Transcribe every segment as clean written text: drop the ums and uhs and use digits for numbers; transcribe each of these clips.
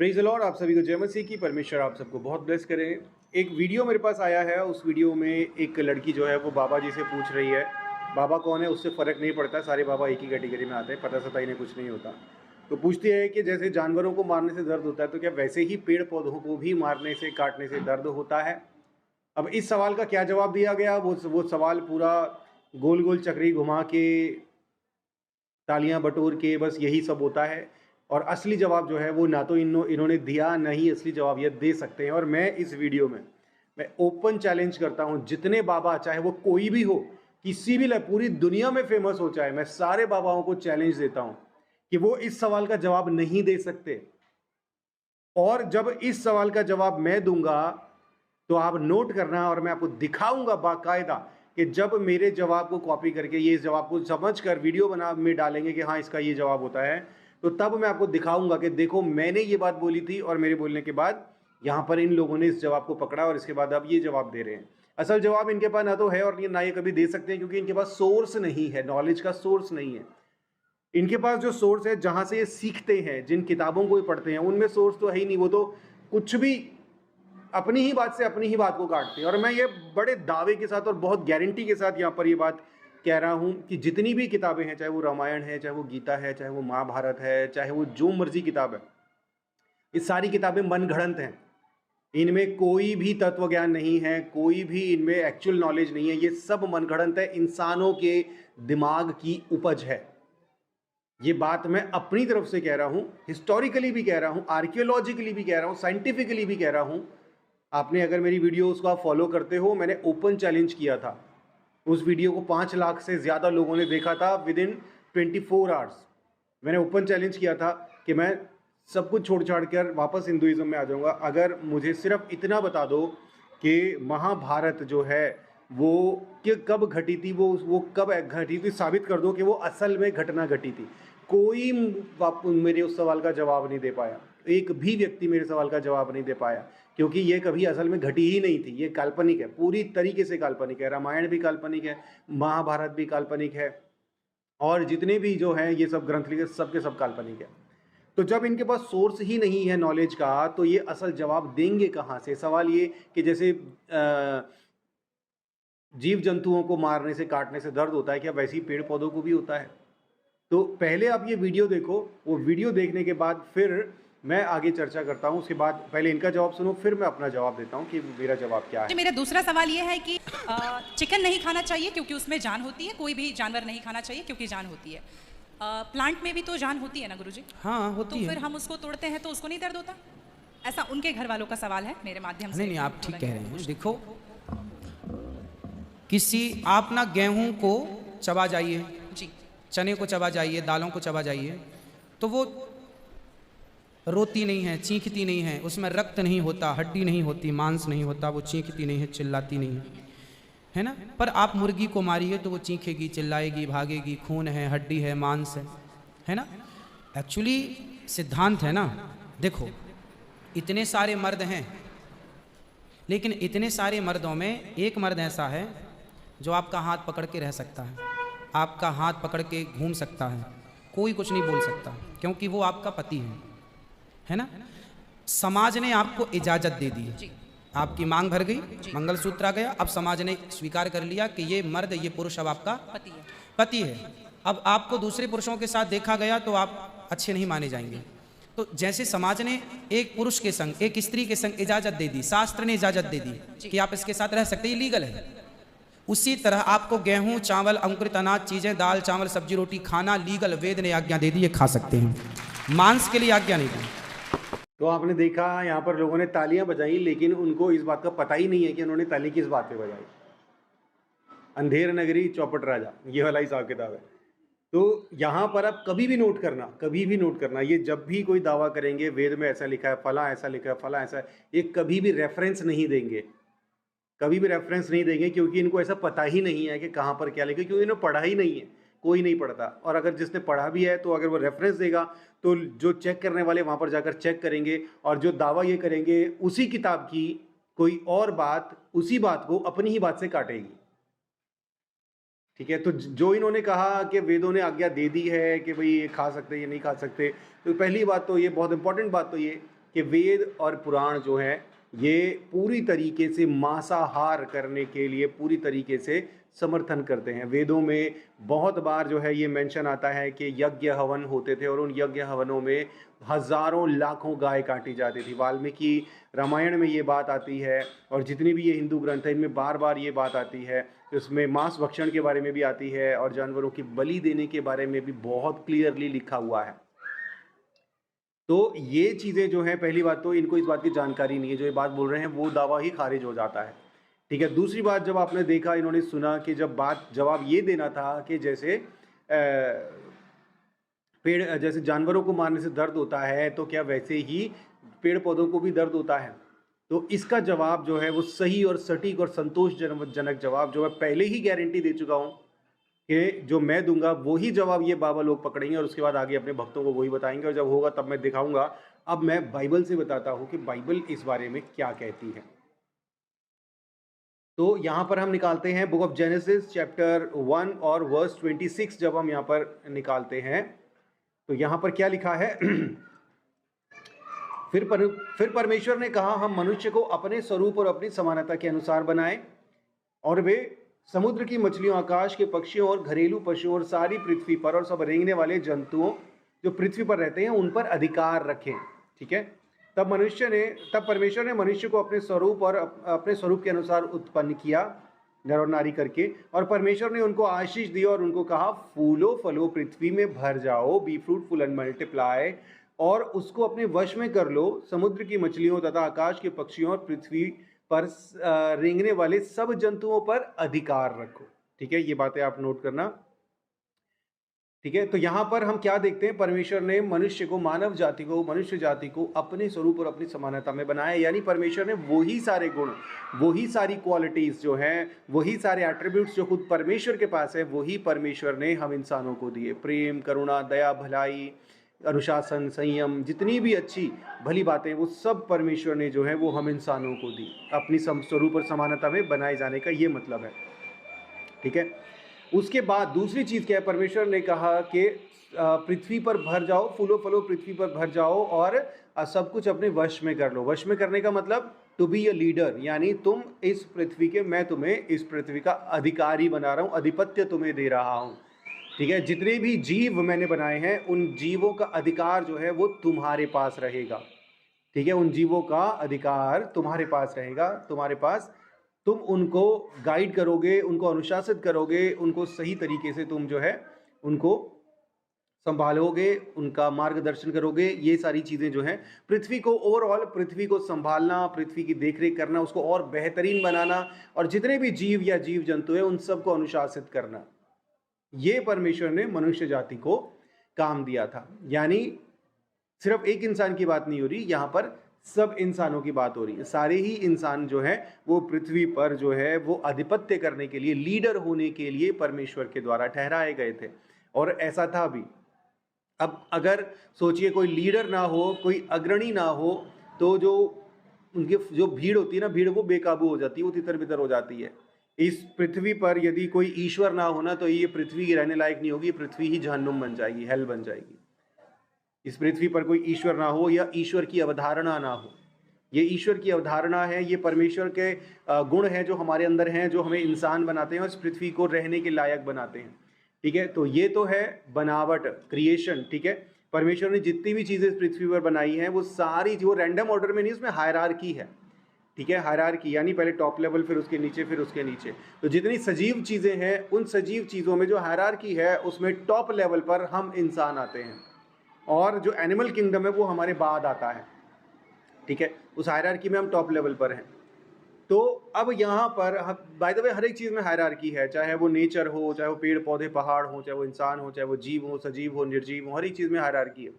Praise the Lord. आप सभी को जय मसीह की। परमेश्वर आप सबको बहुत ब्लेस करें। एक वीडियो मेरे पास आया है। उस वीडियो में एक लड़की जो है वो बाबा जी से पूछ रही है, बाबा कौन है उससे फ़र्क नहीं पड़ता, सारे बाबा एक ही कैटेगरी में आते हैं, पता सता इन्हें कुछ नहीं होता। तो पूछती है कि जैसे जानवरों को मारने से दर्द होता है तो क्या वैसे ही पेड़ पौधों को भी मारने से काटने से दर्द होता है। अब इस सवाल का क्या जवाब दिया गया, वो सवाल पूरा गोल गोल चक्री घुमा के, तालियां बटोर के, बस यही सब होता है। और असली जवाब जो है वो ना तो इन्होंने दिया, ना ही असली जवाब ये दे सकते हैं। और मैं इस वीडियो में मैं ओपन चैलेंज करता हूं, जितने बाबा, चाहे वो कोई भी हो, किसी भी पूरी दुनिया में फेमस हो, चाहे, मैं सारे बाबाओं को चैलेंज देता हूं कि वो इस सवाल का जवाब नहीं दे सकते। और जब इस सवाल का जवाब मैं दूंगा तो आप नोट करना, और मैं आपको दिखाऊंगा बाकायदा कि जब मेरे जवाब को कॉपी करके ये इस जवाब को समझ कर वीडियो बना में डालेंगे कि हाँ इसका ये जवाब होता है, तो तब मैं आपको दिखाऊंगा कि देखो मैंने ये बात बोली थी और मेरे बोलने के बाद यहाँ पर इन लोगों ने इस जवाब को पकड़ा और इसके बाद अब ये जवाब दे रहे हैं। असल जवाब इनके पास ना तो है और ना ये कभी दे सकते हैं, क्योंकि इनके पास सोर्स नहीं है, नॉलेज का सोर्स नहीं है। इनके पास जो सोर्स है, जहां से ये सीखते हैं, जिन किताबों को ये पढ़ते हैं, उनमें सोर्स तो है ही नहीं। वो तो कुछ भी अपनी ही बात से अपनी ही बात को काटते हैं। और मैं ये बड़े दावे के साथ और बहुत गारंटी के साथ यहाँ पर ये बात कह रहा हूँ कि जितनी भी किताबें हैं, चाहे वो रामायण है, चाहे वो गीता है, चाहे वो महाभारत है, चाहे वो जो मर्जी किताब है, ये सारी किताबें मनगढ़ंत हैं। इनमें कोई भी तत्व ज्ञान नहीं है, कोई भी इनमें एक्चुअल नॉलेज नहीं है। ये सब मनगढ़ंत है, इंसानों के दिमाग की उपज है। ये बात मैं अपनी तरफ से कह रहा हूँ, हिस्टोरिकली भी कह रहा हूँ, आर्कियोलॉजिकली भी कह रहा हूँ, साइंटिफिकली भी कह रहा हूँ। आपने अगर मेरी वीडियो उसको आप फॉलो करते हो, मैंने ओपन चैलेंज किया था। उस वीडियो को 5 लाख से ज़्यादा लोगों ने देखा था विद इन 24 आवर्स। मैंने ओपन चैलेंज किया था कि मैं सब कुछ छोड़ छाड़ कर वापस हिंदुइज्म में आ जाऊंगा अगर मुझे सिर्फ इतना बता दो कि महाभारत जो है वो कि कब घटी थी, वो कब घटी थी, साबित कर दो कि वो असल में घटना घटी थी। कोई मेरे उस सवाल का जवाब नहीं दे पाया। एक भी व्यक्ति मेरे सवाल का जवाब नहीं दे पाया, क्योंकि ये कभी असल में घटी ही नहीं थी। ये काल्पनिक है, पूरी तरीके से काल्पनिक है। रामायण भी काल्पनिक है, महाभारत भी काल्पनिक है, और जितने भी जो हैं ये सब ग्रंथ लिखे, सबके सब काल्पनिक है। तो जब इनके पास सोर्स ही नहीं है नॉलेज का, तो ये असल जवाब देंगे कहाँ से। सवाल ये कि जैसे जीव जंतुओं को मारने से, काटने से दर्द होता है, क्या वैसे ही पेड़ पौधों को भी होता है? तो पहले आप ये वीडियो देखो, वो वीडियो देखने के बाद फिर मैं आगे चर्चा करता हूँ। उसके बाद पहले इनका जवाब सुनो, फिर मैं अपना जवाब देता हूँ कि मेरा जवाब क्या है। मेरा दूसरा सवाल ये है कि चिकन नहीं खाना चाहिए क्योंकि उसमें जान होती है, कोई भी जानवर नहीं खाना चाहिए क्योंकि जान होती है। प्लांट में भी तो जान होती है ना गुरुजी? हाँ होती है। तो फिर हम उसको तोड़ते हैं तो उसको नहीं दर्द होता? ऐसा उनके घर वालों का सवाल है, मेरे माध्यम से। नहीं, आप ठीक कह रहे हैं। देखो, किसी आप ना गेहूं को चबा जाइए जी, चने को चबा जाइए, दालों को चबा जाइए, तो वो रोती नहीं है, चीखती नहीं है, उसमें रक्त नहीं होता, हड्डी नहीं होती, मांस नहीं होता, वो चीखती नहीं है, चिल्लाती नहीं है ना। पर आप मुर्गी को मारिए तो वो चीखेगी, चिल्लाएगी, भागेगी, खून है, हड्डी है, मांस है ना। एक्चुअली सिद्धांत है ना। देखो, इतने सारे मर्द हैं, लेकिन इतने सारे मर्दों में एक मर्द ऐसा है जो आपका हाथ पकड़ के रह सकता है, आपका हाथ पकड़ के घूम सकता है, कोई कुछ नहीं बोल सकता, क्योंकि वो आपका पति है ना। समाज ने आपको इजाज़त दे दी, आपकी मांग भर गई, मंगलसूत्र आ गया, अब समाज ने स्वीकार कर लिया कि ये मर्द, ये पुरुष अब आपका पति है। अब आपको दूसरे पुरुषों के साथ देखा गया तो आप अच्छे नहीं माने जाएंगे। तो जैसे समाज ने एक पुरुष के संग, एक स्त्री के संग इजाज़त दे दी, शास्त्र ने इजाज़त दे दी कि आप इसके साथ रह सकते, ये लीगल है। उसी तरह आपको गेहूं, चावल, अंकुरित अनाज चीज़ें, दाल, चावल, सब्जी, रोटी खाना लीगल, वेद ने आज्ञा दे दी, ये खा सकते हैं, मांस के लिए आज्ञा नहीं दी। तो आपने देखा यहाँ पर लोगों ने तालियां बजाई, लेकिन उनको इस बात का पता ही नहीं है कि उन्होंने ताली किस बात पे बजाई। अंधेर नगरी चौपट राजा, ये वाला हिसाब किताब है। तो यहाँ पर आप कभी भी नोट करना, कभी भी नोट करना, ये जब भी कोई दावा करेंगे वेद में ऐसा लिखा है, फला ऐसा लिखा है, फला ऐसा है, ये कभी भी रेफरेंस नहीं देंगे, कभी भी रेफरेंस नहीं देंगे, क्योंकि इनको ऐसा पता ही नहीं है कि कहाँ पर क्या लिखा, क्योंकि इन्होंने पढ़ा ही नहीं है, कोई नहीं पढ़ता। और अगर जिसने पढ़ा भी है तो अगर वो रेफरेंस देगा तो जो चेक करने वाले वहाँ पर जाकर चेक करेंगे, और जो दावा ये करेंगे उसी किताब की कोई और बात उसी बात को अपनी ही बात से काटेगी। ठीक है, तो जो इन्होंने कहा कि वेदों ने आज्ञा दे दी है कि भाई ये खा सकते, ये नहीं खा सकते, तो पहली बात तो ये बहुत इंपॉर्टेंट बात तो ये कि वेद और पुराण जो है ये पूरी तरीके से मांसाहार करने के लिए पूरी तरीके से समर्थन करते हैं। वेदों में बहुत बार जो है ये मेंशन आता है कि यज्ञ हवन होते थे और उन यज्ञ हवनों में हजारों लाखों गाय काटी जाती थी। वाल्मीकि रामायण में ये बात आती है और जितनी भी ये हिंदू ग्रंथ है इनमें बार बार ये बात आती है। इसमें मांस भक्षण के बारे में भी आती है और जानवरों की बलि देने के बारे में भी बहुत क्लियरली लिखा हुआ है। तो ये चीज़ें जो है, पहली बात तो इनको इस बात की जानकारी नहीं है, जो ये बात बोल रहे हैं वो दावा ही खारिज हो जाता है। ठीक है। दूसरी बात, जब आपने देखा, इन्होंने सुना कि जब जवाब ये देना था कि जैसे पेड़, जैसे जानवरों को मारने से दर्द होता है तो क्या वैसे ही पेड़ पौधों को भी दर्द होता है? तो इसका जवाब जो है वो सही और सटीक और संतोषजनक जवाब जो है पहले ही गारंटी दे चुका हूँ कि जो मैं दूंगा वही जवाब ये बाबा लोग पकड़ेंगे और उसके बाद आगे अपने भक्तों को वही बताएंगे और जब होगा तब मैं दिखाऊंगा। अब मैं बाइबल से बताता हूँ कि बाइबल इस बारे में क्या कहती है। तो यहाँ पर हम निकालते हैं बुक ऑफ जेनेसिस चैप्टर 1 और वर्स 26। जब हम यहाँ पर निकालते हैं तो यहाँ पर क्या लिखा है? फिर परमेश्वर ने कहा, हम मनुष्य को अपने स्वरूप और अपनी समानता के अनुसार बनाएं और वे समुद्र की मछलियों, आकाश के पक्षियों और घरेलू पशुओं और सारी पृथ्वी पर और सब रेंगने वाले जंतुओं जो पृथ्वी पर रहते हैं उन पर अधिकार रखें। ठीक है। तब परमेश्वर ने मनुष्य को अपने स्वरूप और अपने स्वरूप के अनुसार उत्पन्न किया, नर और नारी करके, और परमेश्वर ने उनको आशीष दी और उनको कहा, फूलो फलो, पृथ्वी में भर जाओ, बी फ्रूटफुल एंड मल्टीप्लाई, और उसको अपने वश में कर लो, समुद्र की मछलियों तथा आकाश के पक्षियों और पृथ्वी पर रेंगने वाले सब जंतुओं पर अधिकार रखो। ठीक है। ये बातें आप नोट करना। ठीक है। तो यहाँ पर हम क्या देखते हैं? परमेश्वर ने मनुष्य को, मनुष्य जाति को अपने स्वरूप और अपनी समानता में बनाया। यानी परमेश्वर ने वही सारे गुण, वही सारी क्वालिटीज जो हैं, वही सारे एट्रीब्यूट्स जो खुद परमेश्वर के पास है, वही परमेश्वर ने हम इंसानों को दिए। प्रेम, करुणा, दया, भलाई, अनुशासन, संयम, जितनी भी अच्छी भली बातें वो सब परमेश्वर ने जो है वो हम इंसानों को दी। अपनी स्वरूप और समानता में बनाए जाने का ये मतलब है। ठीक है। उसके बाद दूसरी चीज़ क्या है? परमेश्वर ने कहा कि पृथ्वी पर भर जाओ, फूलो फलो, पृथ्वी पर भर जाओ और सब कुछ अपने वश में कर लो। वश में करने का मतलब टू बी अ लीडर, यानी तुम इस पृथ्वी के, मैं तुम्हें इस पृथ्वी का अधिकारी बना रहा हूँ, अधिपत्य तुम्हें दे रहा हूँ। ठीक है। जितने भी जीव मैंने बनाए हैं उन जीवों का अधिकार जो है वो तुम्हारे पास रहेगा। ठीक है। उन जीवों का अधिकार तुम्हारे पास रहेगा, तुम्हारे पास। तुम उनको गाइड करोगे, उनको अनुशासित करोगे, उनको सही तरीके से तुम जो है उनको संभालोगे, उनका मार्गदर्शन करोगे। ये सारी चीज़ें जो हैं पृथ्वी को, ओवरऑल पृथ्वी को संभालना, पृथ्वी की देखरेख करना, उसको और बेहतरीन बनाना और जितने भी जीव या जीव जंतु हैं उन सबको अनुशासित करना, ये परमेश्वर ने मनुष्य जाति को काम दिया था। यानी सिर्फ एक इंसान की बात नहीं हो रही, यहाँ पर सब इंसानों की बात हो रही है। सारे ही इंसान जो है वो पृथ्वी पर जो है वो आधिपत्य करने के लिए, लीडर होने के लिए परमेश्वर के द्वारा ठहराए गए थे और ऐसा था भी। अब अगर सोचिए कोई लीडर ना हो, कोई अग्रणी ना हो, तो जो उनकी जो भीड़ होती है ना, भीड़ वो बेकाबू हो जाती है, वो तितर बितर हो जाती है। इस पृथ्वी पर यदि कोई ईश्वर ना होना तो ये पृथ्वी की रहने लायक नहीं होगी, पृथ्वी ही जहन्नुम बन जाएगी, हेल बन जाएगी। इस पृथ्वी पर कोई ईश्वर ना हो या ईश्वर की अवधारणा ना हो, ये ईश्वर की अवधारणा है, ये परमेश्वर के गुण हैं जो हमारे अंदर हैं, जो हमें इंसान बनाते हैं और इस पृथ्वी को रहने के लायक बनाते हैं। ठीक है। तो ये तो है बनावट, क्रिएशन। ठीक है। परमेश्वर ने जितनी भी चीज़ें इस पृथ्वी पर बनाई हैं वो सारी जो रैंडम ऑर्डर में नहीं, उसमें हायरार्की है। ठीक है। हायरार्की यानी पहले टॉप लेवल, फिर उसके नीचे, फिर उसके नीचे। तो जितनी सजीव चीज़ें हैं उन सजीव चीज़ों में जो हायरार्की है उसमें टॉप लेवल पर हम इंसान आते हैं और जो एनिमल किंगडम है वो हमारे बाद आता है। ठीक है। उस हायरार्की में हम टॉप लेवल पर हैं। तो अब यहाँ पर बाय द वे हर एक चीज़ में हायरार्की है, चाहे वो नेचर हो, चाहे वो पेड़ पौधे पहाड़ हो, चाहे वो इंसान हो, चाहे वो जीव हो, सजीव हो, निर्जीव हो, हर एक चीज़ में हायरार्की है।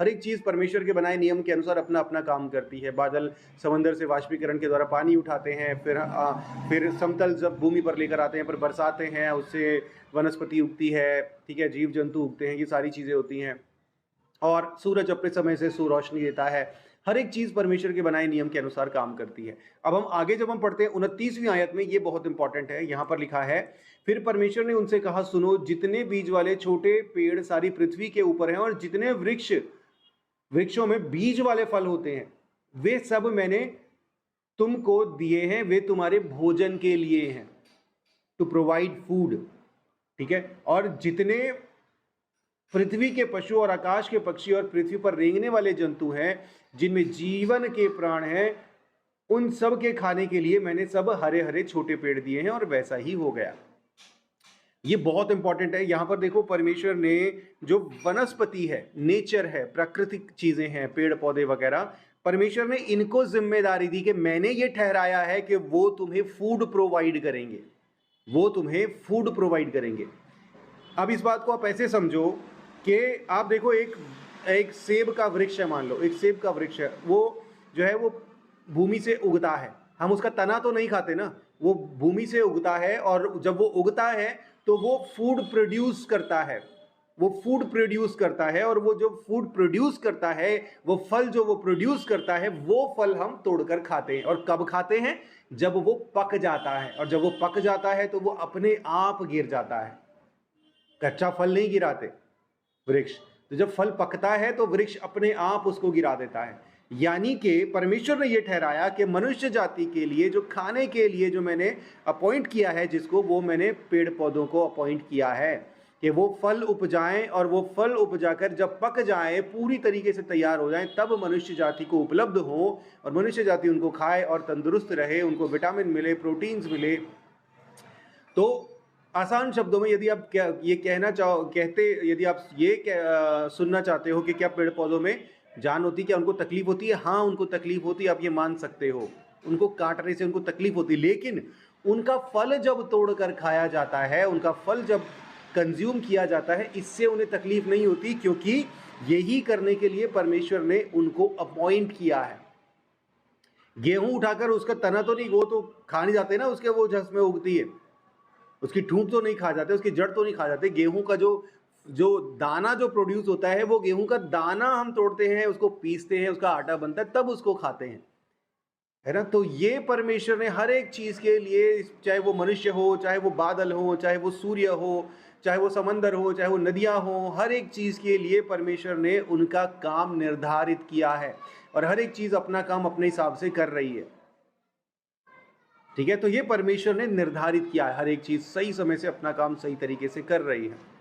हर एक चीज़ परमेश्वर के बनाए नियम के अनुसार अपना अपना काम करती है। बादल समंदर से वाष्पीकरण के द्वारा पानी उठाते हैं, फिर समतल जब भूमि पर लेकर आते हैं, फिर बरसाते हैं, उससे वनस्पति उगती है। ठीक है। जीव जंतु उगते हैं, ये सारी चीज़ें होती हैं। और सूरज अपने समय से रोशनी देता है। हर एक चीज़ परमेश्वर के बनाए नियम के अनुसार काम करती है। अब हम आगे जब हम पढ़ते हैं 29वीं आयत में, ये बहुत इंपॉर्टेंट है। यहाँ पर लिखा है, फिर परमेश्वर ने उनसे कहा, सुनो, जितने बीज वाले छोटे पेड़ सारी पृथ्वी के ऊपर हैं और जितने वृक्षों में बीज वाले फल होते हैं, वे सब मैंने तुमको दिए हैं, वे तुम्हारे भोजन के लिए हैं, टू प्रोवाइड फूड। ठीक है, और जितने पृथ्वी के पशु और आकाश के पक्षी और पृथ्वी पर रेंगने वाले जंतु हैं जिनमें जीवन के प्राण हैं, उन सब के खाने के लिए मैंने सब हरे हरे छोटे पेड़ दिए हैं, और वैसा ही हो गया। ये बहुत इंपॉर्टेंट है। यहां पर देखो, परमेश्वर ने जो वनस्पति है, नेचर है, प्राकृतिक चीजें हैं, पेड़ पौधे वगैरह, परमेश्वर ने इनको जिम्मेदारी दी कि मैंने ये ठहराया है कि वो तुम्हें फूड प्रोवाइड करेंगे, वो तुम्हें फूड प्रोवाइड करेंगे। अब इस बात को आप ऐसे समझो कि आप देखो, एक सेब का वृक्ष है, मान लो एक सेब का वृक्ष है, वो जो है वो भूमि से उगता है। हम उसका तना तो नहीं खाते ना, वो भूमि से उगता है, और जब वो उगता है तो वो फूड प्रोड्यूस करता है, वो फूड प्रोड्यूस करता है, और वो जो फूड प्रोड्यूस करता है, वो फल जो वो प्रोड्यूस करता है, वो फल हम तोड़कर खाते हैं। और कब खाते हैं? जब वो पक जाता है, और जब वो पक जाता है तो वो अपने आप गिर जाता है। कच्चा फल नहीं गिराते वृक्ष, तो जब फल पकता है तो वृक्ष अपने आप उसको गिरा देता है। यानी कि परमेश्वर ने यह ठहराया कि मनुष्य जाति के लिए जो खाने के लिए जो मैंने अपॉइंट किया है, जिसको, वो मैंने पेड़ पौधों को अपॉइंट किया है कि वो फल उपजाएं, और वो फल उपजाकर जब पक जाएं, पूरी तरीके से तैयार हो जाएं, तब मनुष्य जाति को उपलब्ध हो, और मनुष्य जाति उनको खाए और तंदुरुस्त रहे, उनको विटामिन मिले, प्रोटीन्स मिले। तो आसान शब्दों में यदि आप यदि आप ये सुनना चाहते हो कि क्या पेड़ पौधों में जान होती, क्या उनको तकलीफ होती है? हाँ, उनको तकलीफ होती है, आप ये मान सकते हो, उनको काटने से उनको तकलीफ होती है, लेकिन उनका फल जब तोड़कर खाया जाता है, उनका फल जब कंज्यूम किया जाता है, इससे उन्हें तकलीफ नहीं होती, क्योंकि यही करने के लिए परमेश्वर ने उनको अपॉइंट किया है। गेहूं उठाकर उसका तना तो नहीं, वो तो खा नहीं जाते ना, उसके वो जिसमें उगती है, उसकी ठूंठ तो नहीं खा जाते, उसकी जड़ तो नहीं खा जाते। गेहूं का जो दाना जो प्रोड्यूस होता है, वो गेहूं का दाना हम तोड़ते हैं, उसको पीसते हैं, उसका आटा बनता है, तब उसको खाते हैं, है ना। तो ये परमेश्वर ने हर एक चीज के लिए, चाहे वो मनुष्य हो, चाहे वो बादल हो, चाहे वो सूर्य हो, चाहे वो समंदर हो, चाहे वो नदियां हो, हर एक चीज के लिए परमेश्वर ने उनका काम निर्धारित किया है, और हर एक चीज अपना काम अपने हिसाब से कर रही है। ठीक है, तो ये परमेश्वर ने निर्धारित किया है, हर एक चीज सही समय से अपना काम सही तरीके से कर रही है।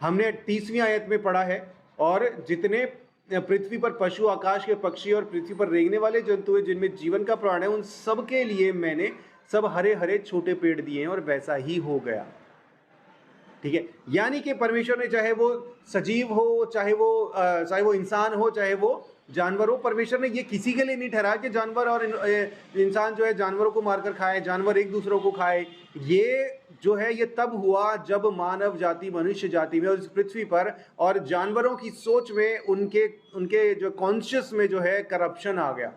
हमने 30वीं आयत में पढ़ा है, और जितने पृथ्वी पर पशु, आकाश के पक्षी और पृथ्वी पर रेंगने वाले जंतु हैं जिनमें जीवन का प्राण है, उन सब के लिए मैंने सब हरे हरे छोटे पेड़ दिए हैं, और वैसा ही हो गया। ठीक है, यानी कि परमेश्वर ने, चाहे वो सजीव हो, चाहे वो इंसान हो, चाहे वो जानवर हो, परमेश्वर ने ये किसी के लिए नहीं ठहराया कि जानवर और इंसान जो है जानवरों को मारकर खाए, जानवर एक दूसरों को खाए। ये जो है ये तब हुआ जब मानव जाति, मनुष्य जाति में और इस पृथ्वी पर और जानवरों की सोच में, उनके जो कॉन्शियस में जो है करप्शन आ गया,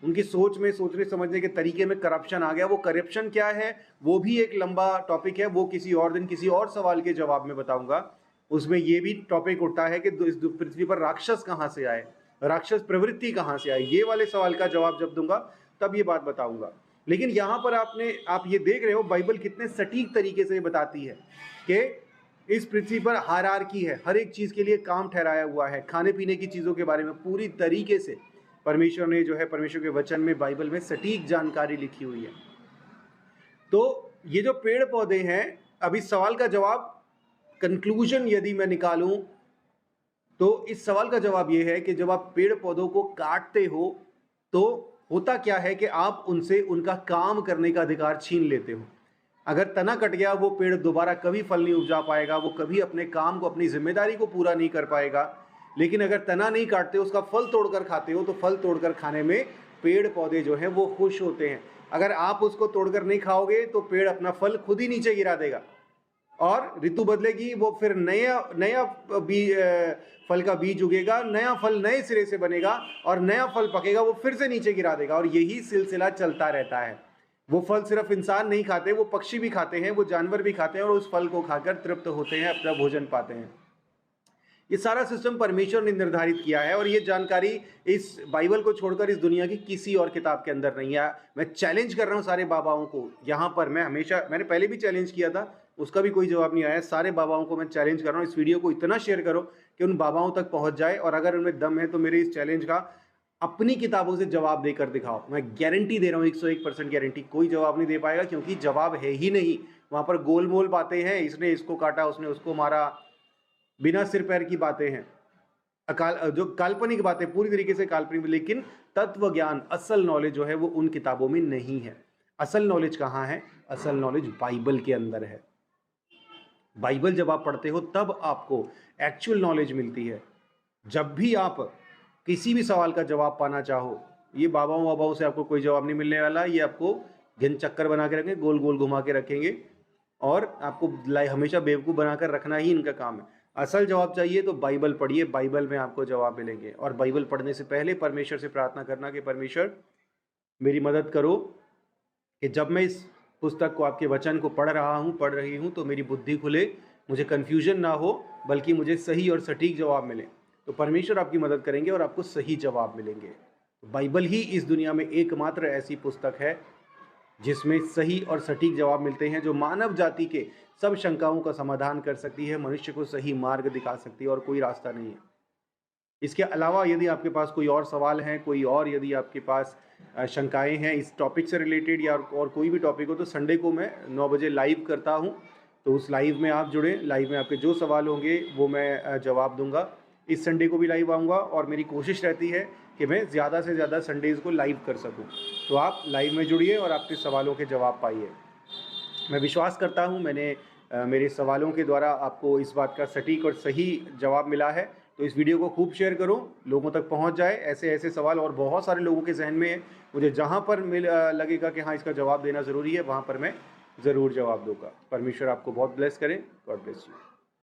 उनकी सोच में, सोचने समझने के तरीके में करप्शन आ गया। वो करप्शन क्या है, वो भी एक लंबा टॉपिक है, वो किसी और दिन किसी और सवाल के जवाब में बताऊंगा। उसमें ये भी टॉपिक उठता है कि इस पृथ्वी पर राक्षस कहाँ से आए, राक्षस प्रवृत्ति कहाँ से आई। ये वाले सवाल का जवाब जब दूंगा तब ये बात बताऊंगा। लेकिन यहाँ पर आप ये देख रहे हो, बाइबल कितने सटीक तरीके से बताती है कि इस पृथ्वी पर हायरार्की है, हर एक चीज के लिए काम ठहराया हुआ है। खाने पीने की चीजों के बारे में पूरी तरीके से परमेश्वर ने जो है, परमेश्वर के वचन में, बाइबल में सटीक जानकारी लिखी हुई है। तो ये जो पेड़ पौधे हैं, अब इस सवाल का जवाब, कंक्लूजन यदि मैं निकालूं तो इस सवाल का जवाब ये है कि जब आप पेड़ पौधों को काटते हो तो होता क्या है कि आप उनसे उनका काम करने का अधिकार छीन लेते हो। अगर तना कट गया, वो पेड़ दोबारा कभी फल नहीं उपजा पाएगा, वो कभी अपने काम को, अपनी जिम्मेदारी को पूरा नहीं कर पाएगा। लेकिन अगर तना नहीं काटते, उसका फल तोड़कर खाते हो, तो फल तोड़कर खाने में पेड़ पौधे जो है वो खुश होते हैं। अगर आप उसको तोड़कर नहीं खाओगे तो पेड़ अपना फल खुद ही नीचे गिरा देगा, और ऋतु बदलेगी, वो फिर नया फल का बीज उगेगा, नया फल नए सिरे से बनेगा, और नया फल पकेगा, वो फिर से नीचे गिरा देगा, और यही सिलसिला चलता रहता है। वो फल सिर्फ इंसान नहीं खाते, वो पक्षी भी खाते हैं, वो जानवर भी खाते हैं, और उस फल को खाकर तृप्त होते हैं, अपना भोजन पाते हैं। ये सारा सिस्टम परमेश्वर ने निर्धारित किया है, और ये जानकारी इस बाइबल को छोड़कर इस दुनिया की किसी और किताब के अंदर नहीं है। मैं चैलेंज कर रहा हूँ सारे बाबाओं को यहाँ पर, मैंने पहले भी चैलेंज किया था, उसका भी कोई जवाब नहीं आया। सारे बाबाओं को मैं चैलेंज कर रहा हूँ, इस वीडियो को इतना शेयर करो कि उन बाबाओं तक पहुँच जाए, और अगर उनमें दम है तो मेरे इस चैलेंज का अपनी किताबों से जवाब देकर दिखाओ। मैं गारंटी दे रहा हूँ 101% गारंटी, कोई जवाब नहीं दे पाएगा क्योंकि जवाब है ही नहीं। वहाँ पर गोलमोल बातें हैं, इसने इसको काटा, उसने उसको मारा, बिना सिर पैर की बातें हैं, जो काल्पनिक बातें, पूरी तरीके से काल्पनिक। लेकिन तत्व ज्ञान, असल नॉलेज जो है वो उन किताबों में नहीं है। असल नॉलेज कहाँ है? असल नॉलेज बाइबल के अंदर है। बाइबल जब आप पढ़ते हो तब आपको एक्चुअल नॉलेज मिलती है। जब भी आप किसी भी सवाल का जवाब पाना चाहो, ये बाबाओं से आपको कोई जवाब नहीं मिलने वाला। ये आपको घिन चक्कर बना के रखेंगे, गोल गोल घुमा के रखेंगे और आपको हमेशा बेवकूफ़ बनाकर रखना ही इनका काम है। असल जवाब चाहिए तो बाइबल पढ़िए, बाइबल में आपको जवाब मिलेंगे। और बाइबल पढ़ने से पहले परमेश्वर से प्रार्थना करना कि परमेश्वर मेरी मदद करो कि जब मैं इस पुस्तक को, आपके वचन को पढ़ रही हूँ तो मेरी बुद्धि खुले, मुझे कन्फ्यूजन ना हो, बल्कि मुझे सही और सटीक जवाब मिले। तो परमेश्वर आपकी मदद करेंगे और आपको सही जवाब मिलेंगे। तो बाइबल ही इस दुनिया में एकमात्र ऐसी पुस्तक है जिसमें सही और सटीक जवाब मिलते हैं, जो मानव जाति के सब शंकाओं का समाधान कर सकती है, मनुष्य को सही मार्ग दिखा सकती है, और कोई रास्ता नहीं है। इसके अलावा यदि आपके पास कोई और सवाल हैं, कोई और यदि आपके पास शंकाएं हैं इस टॉपिक से रिलेटेड या और कोई भी टॉपिक हो, तो संडे को मैं 9 बजे लाइव करता हूं। तो उस लाइव में आप जुड़ें। लाइव में आपके जो सवाल होंगे वो मैं जवाब दूंगा। इस संडे को भी लाइव आऊँगा और मेरी कोशिश रहती है कि मैं ज़्यादा से ज़्यादा संडेज़ को लाइव कर सकूँ। तो आप लाइव में जुड़िए और आपके सवालों के जवाब पाइए। मैं विश्वास करता हूँ मैंने मेरे सवालों के द्वारा आपको इस बात का सटीक और सही जवाब मिला है। तो इस वीडियो को खूब शेयर करो, लोगों तक पहुँच जाए। ऐसे ऐसे सवाल और बहुत सारे लोगों के जहन में है। मुझे जहाँ पर लगेगा कि हाँ इसका जवाब देना ज़रूरी है, वहाँ पर मैं ज़रूर जवाब दूंगा। परमेश्वर आपको बहुत ब्लेस करे। God bless you.